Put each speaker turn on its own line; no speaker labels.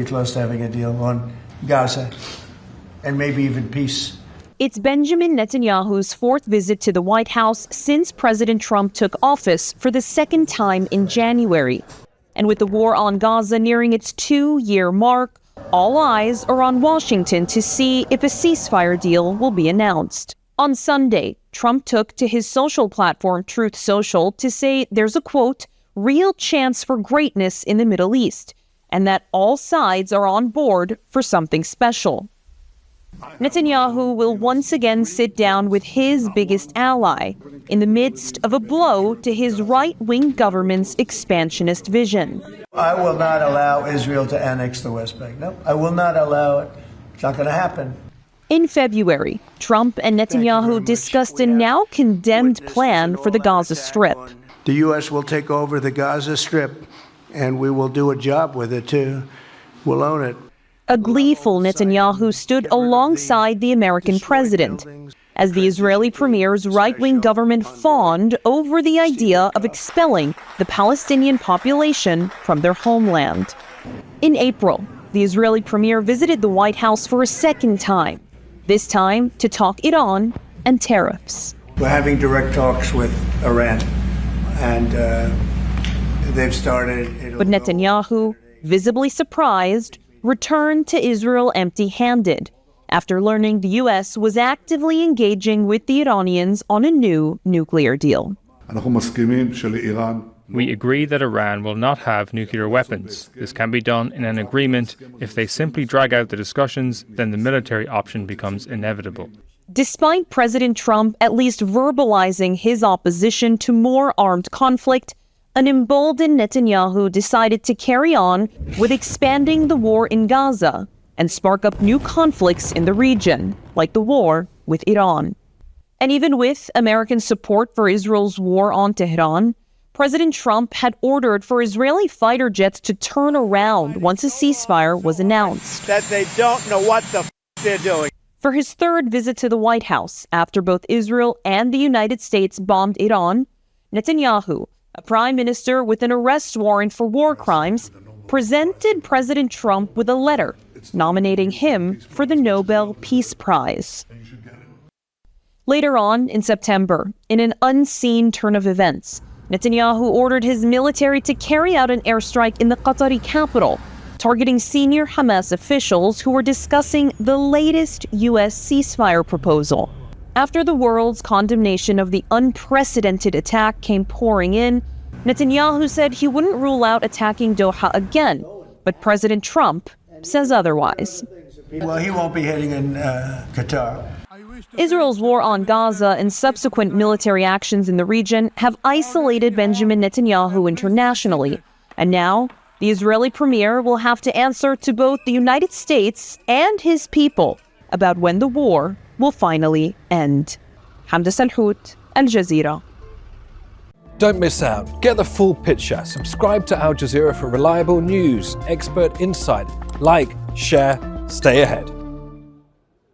pretty close to having a deal on Gaza and maybe even peace.
It's Benjamin Netanyahu's fourth visit to the White House since President Trump took office for the second time in January. And with the war on Gaza nearing its 2-year mark, all eyes are on Washington to see if a ceasefire deal will be announced. On Sunday, Trump took to his social platform Truth Social to say there's a, quote, real chance for greatness in the Middle East, and that all sides are on board for something special. Netanyahu will once again sit down with his biggest ally in the midst of a blow to his right-wing government's expansionist vision.
I will not allow Israel to annex the West Bank. No, I will not allow it. It's not going to happen.
In February, Trump and Netanyahu discussed a now condemned plan for the Gaza Strip.
The U.S. will take over the Gaza Strip, and we will do a job with it, too. We'll own it.
A gleeful Netanyahu stood alongside the American president as the Israeli premier's right-wing government fawned over the idea of expelling the Palestinian population from their homeland. In April, the Israeli premier visited the White House for a second time, this time to talk Iran and tariffs.
We're having direct talks with Iran, and they've started.
But Netanyahu, visibly surprised, returned to Israel empty-handed after learning the U.S. was actively engaging with the Iranians on a new nuclear deal.
We agree that Iran will not have nuclear weapons. This can be done in an agreement. If they simply drag out the discussions, then the military option becomes inevitable.
Despite President Trump at least verbalizing his opposition to more armed conflict, an emboldened Netanyahu decided to carry on with expanding the war in Gaza and spark up new conflicts in the region, like the war with Iran. And even with American support for Israel's war on Tehran, President Trump had ordered for Israeli fighter jets to turn around once a ceasefire was announced.
That they don't know what the they're doing.
For his third visit to the White House after both Israel and the United States bombed Iran, Netanyahu, a prime minister with an arrest warrant for war crimes, presented President Trump with a letter nominating him for the Nobel Peace Prize. Later on in September, in an unseen turn of events, Netanyahu ordered his military to carry out an airstrike in the Qatari capital, targeting senior Hamas officials who were discussing the latest U.S. ceasefire proposal. After the world's condemnation of the unprecedented attack came pouring in, Netanyahu said he wouldn't rule out attacking Doha again, but President Trump says otherwise.
Well, he won't be hitting in Qatar.
Israel's war on Gaza and subsequent military actions in the region have isolated Benjamin Netanyahu internationally, and now the Israeli premier will have to answer to both the United States and his people about when the war will finally end. Hamdah, Salhut, Jazeera.
Don't miss out. Get the full picture. Subscribe to Al Jazeera for reliable news, expert insight. Like, share, stay ahead.